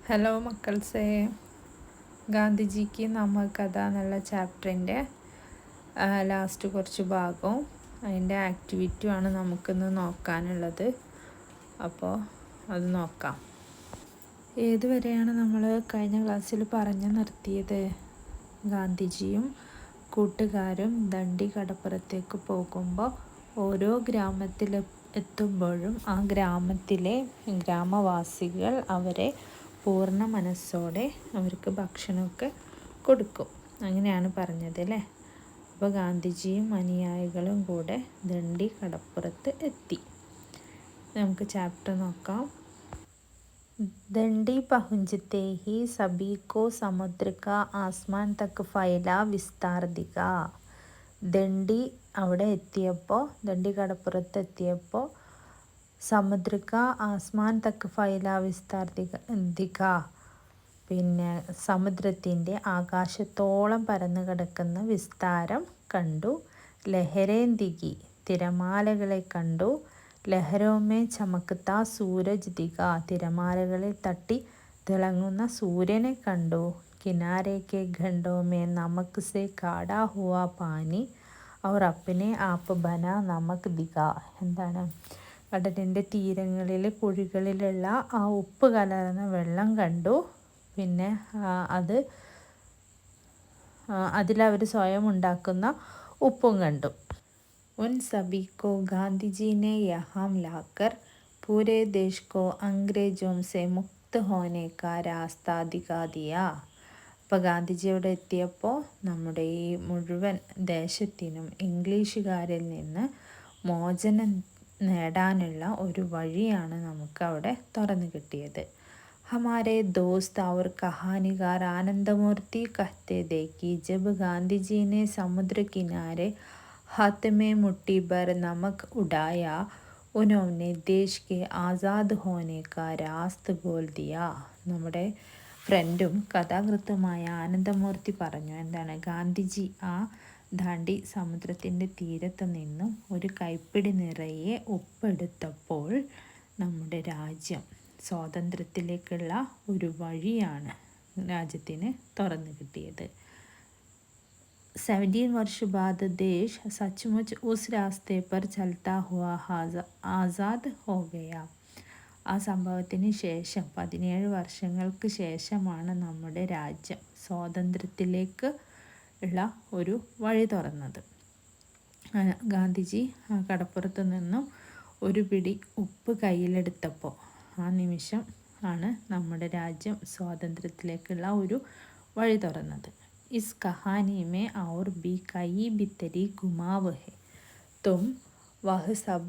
Hello മക്കൾസേ, ഗാന്ധിജിക്ക് നമ്മ കഥ എന്നുള്ള ചാപ്റ്ററിൻ്റെ ലാസ്റ്റ് കുറച്ച് ഭാഗവും അതിൻ്റെ ആക്ടിവിറ്റിയുമാണ് നമുക്കിന്ന് നോക്കാനുള്ളത്. അപ്പോൾ അത് നോക്കാം. ഏതുവരെയാണ് നമ്മൾ കഴിഞ്ഞ ക്ലാസ്സിൽ പറഞ്ഞു നിർത്തിയത്? ഗാന്ധിജിയും കൂട്ടുകാരും ദണ്ഡി കടപ്പുറത്തേക്ക് പോകുമ്പോൾ ഓരോ ഗ്രാമത്തിൽ എത്തുമ്പോഴും ആ ഗ്രാമത്തിലെ ഗ്രാമവാസികൾ അവരെ പൂർണ്ണ മനസ്സോടെ അവർക്ക് ഭക്ഷണമൊക്കെ കൊടുക്കും. അങ്ങനെയാണ് പറഞ്ഞത് അല്ലേ? അപ്പോൾ ഗാന്ധിജിയും അനുയായികളും കൂടെ ദണ്ഡി കടപ്പുറത്ത് എത്തി. നമുക്ക് ചാപ്റ്റർ നോക്കാം. दंडी पहुँचते ही सभी को समुद्र का आसमान तक फैला विस्तार दिखा. ദണ്ഡി അവിടെ എത്തിയപ്പോൾ, ദണ്ഡി കടപ്പുറത്ത് എത്തിയപ്പോൾ സമുദ്ര കാ ആസ്മാൻ തക്ക് ഫൈല വിസ്താർ ദിഖ, പിന്നെ സമുദ്രത്തിൻ്റെ ആകാശത്തോളം പരന്നു കിടക്കുന്ന വിസ്താരം കണ്ടു. ലഹരേൻ ദിഖി, തിരമാലകളെ കണ്ടു. ലഹരോമേ ചമക്കത്ത സൂരജ് ദിഖ, തിരമാലകളിൽ തട്ടി തിളങ്ങുന്ന സൂര്യനെ കണ്ടു. കിനാരേക്കെ ഖണ്ഡോമേ നമക് സെ കാടാ ഹുവാ പാനി ഔർ അപ്നെ ആപ്പ് ബന നമക് ദിഖ. എന്താണ്? കടലിൻ്റെ തീരങ്ങളിൽ കുഴികളിലുള്ള ആ ഉപ്പ് കലർന്ന വെള്ളം കണ്ടു. പിന്നെ അതിലവർ സ്വയം ഉണ്ടാക്കുന്ന ഉപ്പും കണ്ടു. उन सभी को गांधी जी ने यहाँ लाकर पूरे देश को अंग्रेजों से मुक्त होने का रास्ता दिखा दिया. അപ്പോൾ ഗാന്ധിജി അവിടെ എത്തിയപ്പോൾ നമ്മുടെ ഈ മുഴുവൻ ദേശത്തിനും ഇംഗ്ലീഷുകാരിൽ നിന്ന് മോചനം നേടാനുള്ള ഒരു വഴിയാണ് നമുക്ക് അവിടെ തുറന്നു കിട്ടിയത്. हमारे दोस्त और कहानीकार आनंदमूर्ति कहते थे कि जब गांधी जी ने समुद्र किनारे हाथ में मुट्ठी भर नमक उड़ाया, उन्होंने देश के आज़ाद होने का रास्ता खोल दिया. നമ്മുടെ ഫ്രണ്ടും കഥാകൃത്തുമായ ആനന്ദമൂർത്തി പറഞ്ഞു. എന്താണ്? ഗാന്ധിജി ആ ദാണ്ഡി സമുദ്രത്തിൻ്റെ തീരത്ത് നിന്നും ഒരു കൈപ്പിടി നിറയെ ഉപ്പെടുത്തപ്പോൾ നമ്മുടെ രാജ്യം സ്വാതന്ത്ര്യത്തിലേക്കുള്ള ഒരു വഴിയാണ് രാജ്യത്തിന് തുറന്നു കിട്ടിയത്. 17 वर्ष बाद देश सचमुच उस रास्ते पर चलता हुआ आज़ाद हो गया. ആ സംഭവത്തിന് ശേഷം 17 വർഷങ്ങൾക്ക് ശേഷമാണ് നമ്മുടെ രാജ്യം സ്വാതന്ത്ര്യത്തിലേക്ക് ഉള്ള ഒരു വഴി തുറന്നത്. ഗാന്ധിജി കടപ്പുറത്ത് നിന്നും ഒരു പിടി ഉപ്പ് കയ്യിലെടുത്തപ്പോൾ ആ നിമിഷം ആണ് നമ്മുടെ രാജ്യം സ്വാതന്ത്ര്യത്തിലേക്കുള്ള ഒരു വഴി തുറന്നത്. इस कहानी में और भी कई भीतरी घुमाव है. तुम वह सब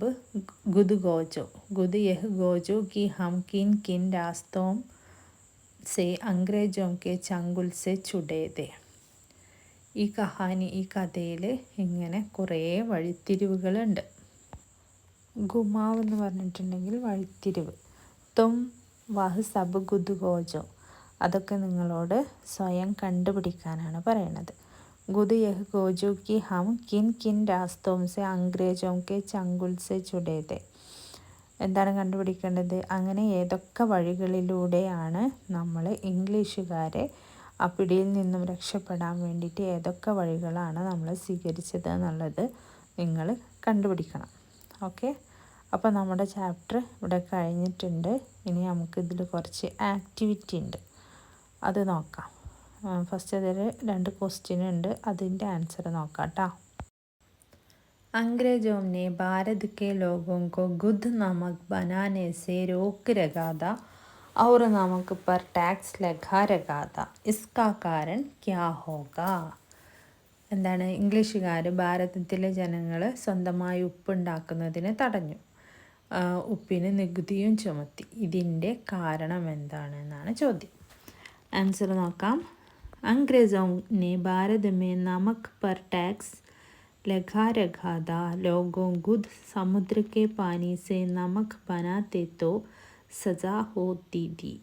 गुद गोजो. गुद यह गोजो कि हम किन किन रास्तों से अंग्रेजों के चंगुल से छुड़े थे. ഈ കഥയിൽ ഇങ്ങനെ കുറേ വഴിത്തിരിവുകളുണ്ട്. ഗുമാവ് എന്ന് പറഞ്ഞിട്ടുണ്ടെങ്കിൽ വഴിത്തിരിവ്. തും വഹ് സബ് ഗുദ് ഗോജോ, അതൊക്കെ നിങ്ങളോട് സ്വയം കണ്ടുപിടിക്കാനാണ് പറയണത്. ഗുദ് യഹ് ഗോജു കി ഹം കിൻ കിൻ രാസ്തോം സെ അംഗ്രേജോം കെ ചങ്കുൽ സെ ചുടേതെ. എന്താണ് കണ്ടുപിടിക്കേണ്ടത്? അങ്ങനെ ഏതൊക്കെ വഴികളിലൂടെയാണ് നമ്മൾ ഇംഗ്ലീഷുകാരെ ആ പിടിയിൽ നിന്നും രക്ഷപ്പെടാൻ വേണ്ടിയിട്ട് ഏതൊക്കെ വഴികളാണ് നമ്മൾ സ്വീകരിച്ചത് എന്നുള്ളത് നിങ്ങൾ കണ്ടുപിടിക്കണം. ഓക്കെ, അപ്പോൾ നമ്മുടെ ചാപ്റ്റർ ഇവിടെ കഴിഞ്ഞിട്ടുണ്ട്. ഇനി നമുക്കിതിൽ കുറച്ച് ആക്ടിവിറ്റി ഉണ്ട്, അത് നോക്കാം. ഫസ്റ്റ് അതിൽ 2 ക്വസ്റ്റ്യൻ ഉണ്ട്, അതിൻ്റെ ആൻസർ നോക്കാം കേട്ടോ. अंग्रेजों ने भारत के लोगों को गुद नमक बनाने से रोक रखा था और नमक पर टैक्स लगा रखा था. इसका कारण क्या होगा? എന്താണ്? ഇംഗ്ലീഷുകാർ ഭാരതത്തിലെ ജനങ്ങൾ സ്വന്തമായി ഉപ്പുണ്ടാക്കുന്നതിനെ തടഞ്ഞു, ഉപ്പിന് നികുതിയും ചുമത്തി. ഇതിൻ്റെ കാരണം എന്താണെന്നാണ് ചോദ്യം. ആൻസർ നോക്കാം. अंग्रेजों ने भारत में नमक पर टैक्स लगा रखा था. लोगों गुद समुद्र के पानी से नमक बनाते तो सजा होती थी.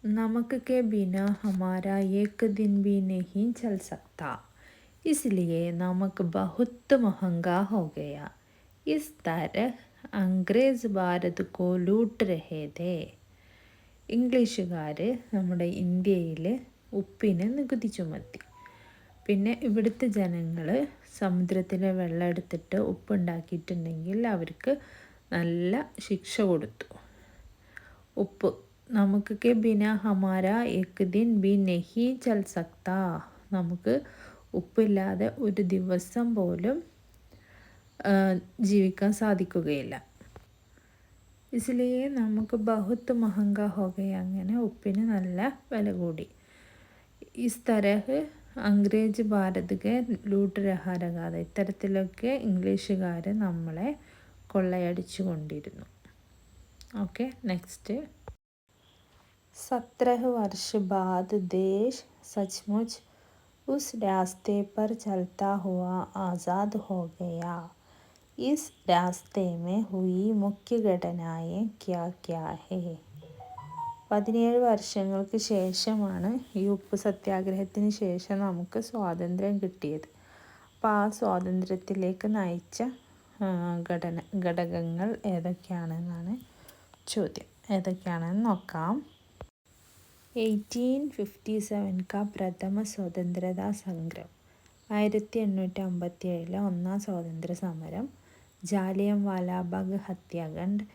नमक के बिना हमारा एक दिन भी नहीं चल सकता, इसलिए नमक बहुत महंगा हो गया. इस तरह अंग्रेज भारत को लूट रहे थे. ഇംഗ്ലീഷുകാർ നമ്മുടെ ഇന്ത്യയിൽ ഉപ്പിന് നികുതി ചുമത്തി. പിന്നെ ഇവിടുത്തെ ജനങ്ങൾ സമുദ്രത്തിലെ വെള്ളം എടുത്തിട്ട് ഉപ്പുണ്ടാക്കിയിട്ടുണ്ടെങ്കിൽ അവർക്ക് നല്ല ശിക്ഷ കൊടുത്തു. ഉപ്പ് നമുക്കൊക്കെ ബിന ഹമാര എക് ദിൻ ബി നഹി ചൽ സക്താ, നമുക്ക് ഉപ്പില്ലാതെ ഒരു ദിവസം പോലും ജീവിക്കാൻ സാധിക്കുകയില്ല. इसलिए നമുക്ക് ബഹുത്ത് മഹങ്ക ഹോ ഗയ, അങ്ങനെ ഉപ്പിന് നല്ല വില കൂടി. Is തരഹ് Angrez Bharat K loot രഹാ രഹാ, ഇത്തരത്തിലൊക്കെ ഇംഗ്ലീഷുകാർ നമ്മളെ കൊള്ളയടിച്ചു കൊണ്ടിരുന്നു. Okay, next. 17 वर्ष बाद देश सचमुच उस रास्ते पर चलता हुआ आज़ाद हो गया. इस रास्ते में हुई मुख्य घटनाएं क्या क्या है? 17 വർഷങ്ങൾക്ക് ശേഷമാണ് ഈ ഉപ്പ് സത്യാഗ്രഹത്തിന് ശേഷം നമുക്ക് സ്വാതന്ത്ര്യം കിട്ടിയത്. അപ്പോൾ ആ സ്വാതന്ത്ര്യത്തിലേക്ക് നയിച്ച ഘടകങ്ങൾ ഏതൊക്കെയാണെന്നാണ് ചോദ്യം. ഏതൊക്കെയാണെന്ന് നോക്കാം. 1857 का പ്രഥമ സ്വതന്ത്രതാ സംഗ്രാം, 1857 ഒന്നാം സ്വാതന്ത്ര്യ സമരം. ജാലിയൻവാലാബാഗ് ഹത്യാകാണ്ഡ്,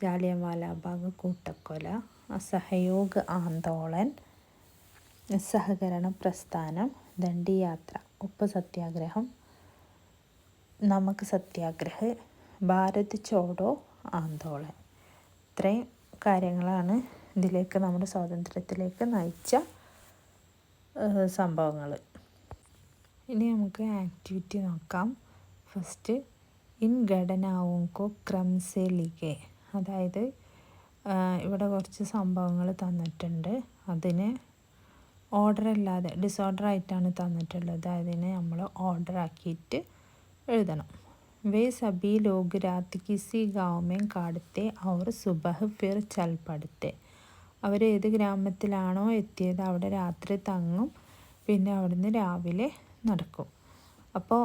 ജാലിയൻവാലാബാഗ് കൂട്ടക്കൊല. അസഹയോഗ് ആന്തോളൻ, നിസ്സഹകരണ പ്രസ്ഥാനം. ദണ്ഡി യാത്ര, ഉപ്പ് സത്യാഗ്രഹം. നമക് സത്യാഗ്രഹ്, ഭാരത് ചോഡോ ആന്തോളൻ. ഇത്രയും കാര്യങ്ങളാണ് ഇതിലേക്ക് നമ്മുടെ സ്വാതന്ത്ര്യത്തിലേക്ക് നയിച്ച സംഭവങ്ങൾ. ഇനി നമുക്ക് ആക്ടിവിറ്റി നോക്കാം. ഫസ്റ്റ്, ഇൻ ഘടനാവോ കോ ക്രം സെ ലിഖേ, അതായത് ഇവിടെ കുറച്ച് സംഭവങ്ങൾ തന്നിട്ടുണ്ട്. അതിന് ഓർഡർ അല്ലാതെ ഡിസോർഡർ ആയിട്ടാണ് തന്നിട്ടുള്ളത്. അതിനെ നമ്മൾ ഓർഡർ ആക്കിയിട്ട് എഴുതണം. വേ സബി log Raat കിസി Gaon may കാടത്തെ our സുബഹ് ഫിർ ചൽ പടത്തെ, അവർ ഏത് ഗ്രാമത്തിലാണോ എത്തിയത് അവിടെ രാത്രി തങ്ങും, പിന്നെ അവിടുന്ന് രാവിലെ നടക്കും. അപ്പോൾ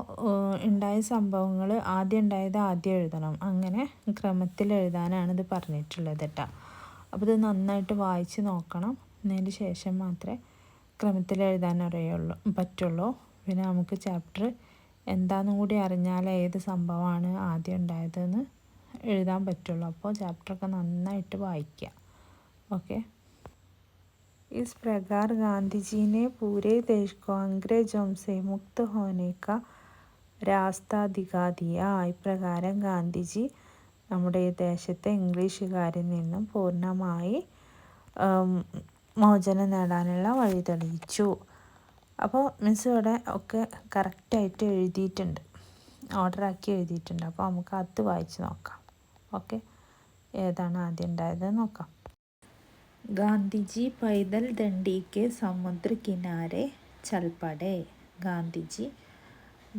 ഉണ്ടായ സംഭവങ്ങൾ ആദ്യം ഉണ്ടായത് ആദ്യം എഴുതണം. അങ്ങനെ ക്രമത്തിൽ എഴുതാനാണ് ഇത് പറഞ്ഞിട്ടുള്ളത് കേട്ടോ. അപ്പോൾ ഇത് നന്നായിട്ട് വായിച്ച് നോക്കണം. അതിന് ശേഷം മാത്രമേ ക്രമത്തിൽ എഴുതാൻ പറ്റുള്ളൂ. പിന്നെ നമുക്ക് ചാപ്റ്റർ എന്താണെന്നും കൂടി അറിഞ്ഞാൽ ഏത് സംഭവമാണ് ആദ്യം ഉണ്ടായതെന്ന് എഴുതാൻ പറ്റുള്ളൂ. അപ്പോൾ ചാപ്റ്ററൊക്കെ നന്നായിട്ട് വായിക്കുക. ओके, इस प्रकार गांधी जी ने पूरे देश को अंग्रेजों से मुक्त होने का रास्ता दिखा दिया. ഇപ്രകാരം ഗാന്ധിജി നമ്മുടെ ഈ ദേശത്തെ ഇംഗ്ലീഷുകാരിൽ നിന്നും പൂർണ്ണമായി മോചനം നേടാനുള്ള വഴി തെളിയിച്ചു. അപ്പോൾ മിസ് ഇവിടെ ഒക്കെ കറക്റ്റായിട്ട് എഴുതിയിട്ടുണ്ട്, ഓർഡറാക്കി എഴുതിയിട്ടുണ്ട്. അപ്പോൾ നമുക്ക് അത് വായിച്ച് നോക്കാം. ഓക്കെ, ഏതാണ് ആദ്യം ഉണ്ടായത് നോക്കാം. ഗാന്ധിജി പൈദൽ ദണ്ഡി കെ സമുദ്ര കിനാരെ ചൽ പടേ, ഗാന്ധിജി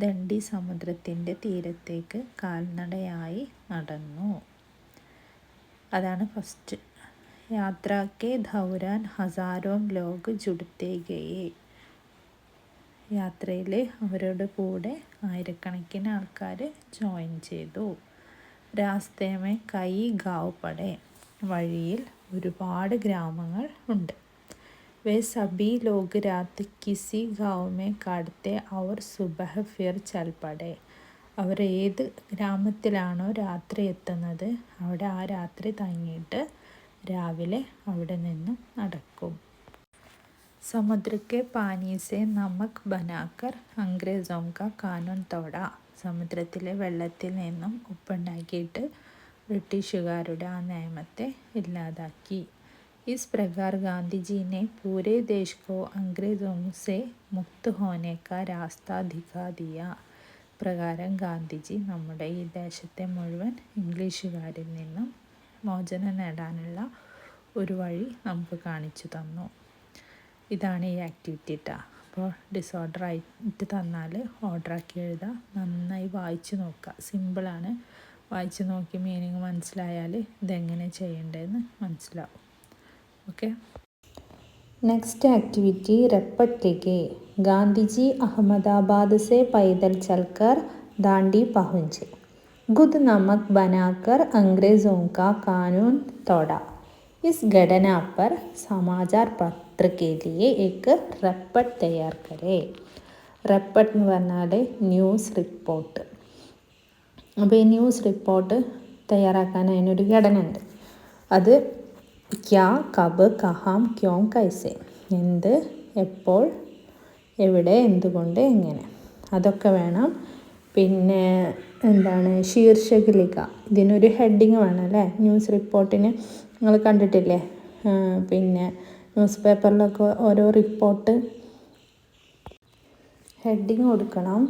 ദണ്ഡി സമുദ്രത്തിൻ്റെ തീരത്തേക്ക് കാൽനടയായി നടന്നു. അതാണ് ഫസ്റ്റ്. യാത്ര കെ ദൗരാൻ ഹസാരോ ലോഗ് ജുഡ്തേ ഗയേ, യാത്രയിൽ അവരുടെ കൂടെ ആയിരക്കണക്കിന് ആൾക്കാർ ജോയിൻ ചെയ്തു. രാസ്തേ മേ കൈ ഗാവ് പടേ, വഴിയിൽ ഒരുപാട് ഗ്രാമങ്ങൾ ഉണ്ട്. വേ സബി log Raat കിസി Gaon may കാടത്തെ our സുബഹ് ഫിർ ചൽ പടേ, അവർ ഏത് ഗ്രാമത്തിലാണോ രാത്രി എത്തുന്നത് അവിടെ ആ രാത്രി തങ്ങിയിട്ട് രാവിലെ അവിടെ നിന്നും നടക്കും. സമുദ്ര കെ പാനി സെ നമക് ബനാക്കർ അംഗ്രേസോ കാ കാനൂൻ തോടാ, സമുദ്രത്തിലെ വെള്ളത്തിൽ നിന്നും ഉപ്പുണ്ടാക്കിയിട്ട് ബ്രിട്ടീഷുകാരുടെ ആ നിയമത്തെ ഇല്ലാതാക്കി. ഇസ് പ്രകാർ ഗാന്ധിജി നെ പൂരെ ദേശ് കോ അംഗ്രേസോ സെ മുക്ത് ഹോനെ കാ രാസ്ത ദിഖാ ദിയ, പ്രകാരം ഗാന്ധിജി നമ്മുടെ ഈ ദേശത്തെ മുഴുവൻ ഇംഗ്ലീഷുകാരിൽ നിന്നും മോചനം നേടാനുള്ള ഒരു വഴി നമുക്ക് കാണിച്ചു തന്നു. ഇതാണ് ഈ ആക്ടിവിറ്റി കേട്ടോ. അപ്പോൾ ഡിസോർഡർ ആയിട്ട് തന്നാൽ ഓർഡറാക്കി എഴുതാം. നന്നായി വായിച്ച് നോക്കുക, സിമ്പിളാണ്. വായിച്ച് നോക്കി മീനിങ് മനസ്സിലായാൽ ഇതെങ്ങനെ ചെയ്യേണ്ടതെന്ന് മനസ്സിലാവും. ഓക്കെ, നെക്സ്റ്റ് ആക്ടിവിറ്റി रपट लिखे. गांधीजी अहमदाबाद से पैदल चलकर दांडी पहुँचे. खुद नमक बनाकर अंग्रेज़ों का कानून तोड़ा. इस घटना पर समाचार पत्र के लिए एक रपट तैयार करें. റെപ്പട്ട് എന്ന് പറഞ്ഞാൽ ന്യൂസ് റിപ്പോർട്ട്. അപ്പോൾ ഈ ന്യൂസ് റിപ്പോർട്ട് തയ്യാറാക്കാൻ അതിനൊരു ഘടന ഉണ്ട്. അത് ക്യാ, കബ്, കഹാം, ക്യോം, കൈസെ, എന്ത്, എപ്പോൾ, എവിടെ, എന്തുകൊണ്ട്, എങ്ങനെ, അതൊക്കെ വേണം. പിന്നെ എന്താണ് ശീർഷകലിക, ഇതിനൊരു ഹെഡിങ് വേണം അല്ലേ. ന്യൂസ് റിപ്പോർട്ടിന് നിങ്ങൾ കണ്ടിട്ടില്ലേ, പിന്നെ ന്യൂസ് പേപ്പറിലൊക്കെ ഓരോ റിപ്പോർട്ട് ഹെഡിങ് കൊടുക്കണം.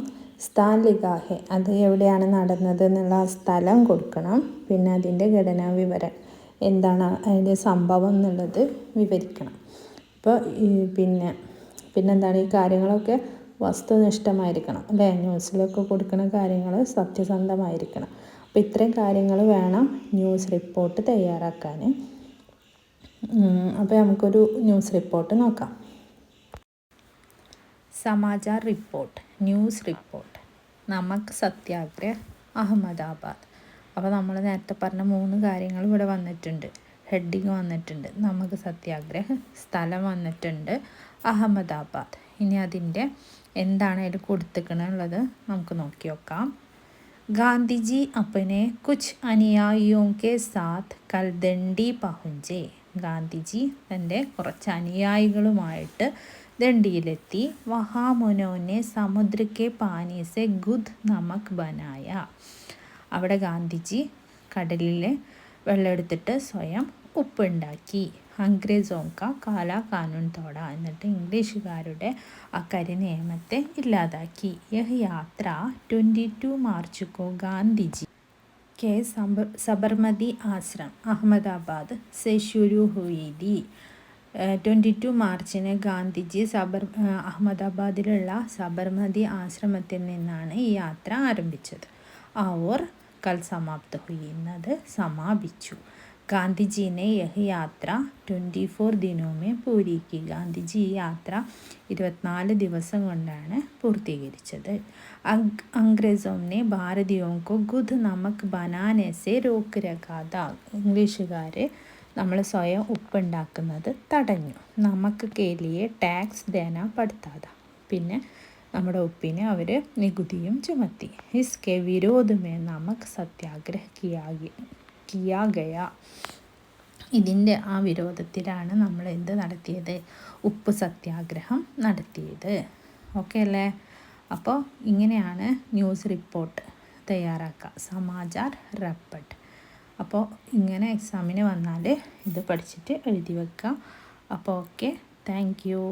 സ്ഥാൻ ലിഖാഹെ, അത് എവിടെയാണ് നടന്നത് എന്നുള്ള ആ സ്ഥലം കൊടുക്കണം. പിന്നെ അതിൻ്റെ ഘടനാ വിവരം, എന്താണ് അതിൻ്റെ സംഭവം എന്നുള്ളത് വിവരിക്കണം. അപ്പോൾ പിന്നെന്താണ് ഈ കാര്യങ്ങളൊക്കെ വസ്തുനിഷ്ഠമായിരിക്കണം അല്ലേ. ന്യൂസിലൊക്കെ കൊടുക്കുന്ന കാര്യങ്ങൾ സത്യസന്ധമായിരിക്കണം. അപ്പോൾ ഇത്രയും കാര്യങ്ങൾ വേണം ന്യൂസ് റിപ്പോർട്ട് തയ്യാറാക്കാൻ. അപ്പോൾ നമുക്കൊരു ന്യൂസ് റിപ്പോർട്ട് നോക്കാം. Samachar report, news report. നമക് സത്യാഗ്രഹ്, അഹമ്മദാബാദ്. അപ്പോൾ നമ്മൾ നേരത്തെ പറഞ്ഞ 3 കാര്യങ്ങൾ ഇവിടെ വന്നിട്ടുണ്ട്. ഹെഡിങ് വന്നിട്ടുണ്ട്, നമക് സത്യാഗ്രഹ്, സ്ഥലം വന്നിട്ടുണ്ട്, അഹമ്മദാബാദ്. ഇനി അതിൻ്റെ എന്താണ് അതിൽ കൊടുത്തിക്കണുള്ളത് നമുക്ക് നോക്കി നോക്കാം. ഗാന്ധിജി अपने कुछ അനുയായിयों के साथ कल दंडी पहुंचे. ഗാന്ധിജി തൻ്റെ കുറച്ച് അനുയായികളുമായിട്ട് ദണ്ഡിയിലെത്തി. വഹാ മുനോനെ സമുദ്ര കെ പാനി സെ ഗുദ് നമക് ബനായ. അവിടെ ഗാന്ധിജി കടലിലെ വെള്ളം എടുത്തിട്ട് സ്വയം ഉപ്പുണ്ടാക്കി. അംഗ്രേസോം കാ കാലാ കാനൂൻ തോട, എന്നിട്ട് ഇംഗ്ലീഷുകാരുടെ ആ കരിനിയമത്തെ ഇല്ലാതാക്കി. യഹ് യാത്ര 22 മാർച്ച് കോ ഗാന്ധിജി के सबरमती आश्रम अहमदाबाद से शुरू हुई थी. 22 മാർച്ചിന് ഗാന്ധിജി അഹമ്മദാബാദിലുള്ള സബർമതി ആശ്രമത്തിൽ നിന്നാണ് ഈ യാത്ര ആരംഭിച്ചത്. और कल समाप्त हुई, എന്നത് സമാപിച്ചു. ഗാന്ധിജിനെ യഹ് യാത്ര 24 ദിനോं में पूरी की. ഗാന്ധിജി ഈ യാത്ര 24 ദിവസം കൊണ്ടാണ് പൂർത്തീകരിച്ചത്. അംഗ്രേസോം ने ഭാരതീയോं को ഗുദ് നമക് ബനാനെ സെ रोक रखा था. ഇംഗ്ലീഷുകാർ നമ്മൾ സ്വയം ഉപ്പുണ്ടാക്കുന്നത് തടഞ്ഞു. നമക്ക് കേലിയെ ടാക്സ് ദേന പടുത്താത, പിന്നെ നമ്മുടെ ഉപ്പിന് അവർ നികുതിയും ചുമത്തി. ഇസ്കെ വിരോധ് മേ നമക് സത്യാഗ്രഹ് കിയാ ഗയ. ഇതിൻ്റെ ആ വിരോധത്തിലാണ് നമ്മൾ എന്ത് നടത്തിയത്, ഉപ്പ് സത്യാഗ്രഹം നടത്തിയത്. ഓക്കെ അല്ലേ. അപ്പോൾ ഇങ്ങനെയാണ് ന്യൂസ് റിപ്പോർട്ട് തയ്യാറാക്കുക, സമാചാർ റപ്പട്ട്. അപ്പോൾ ഇങ്ങനെ എക്സാമിന് വന്നാൽ ഇത് പഠിച്ചിട്ട് എഴുതി വെക്കുക. അപ്പോൾ ഓക്കെ, താങ്ക് യു.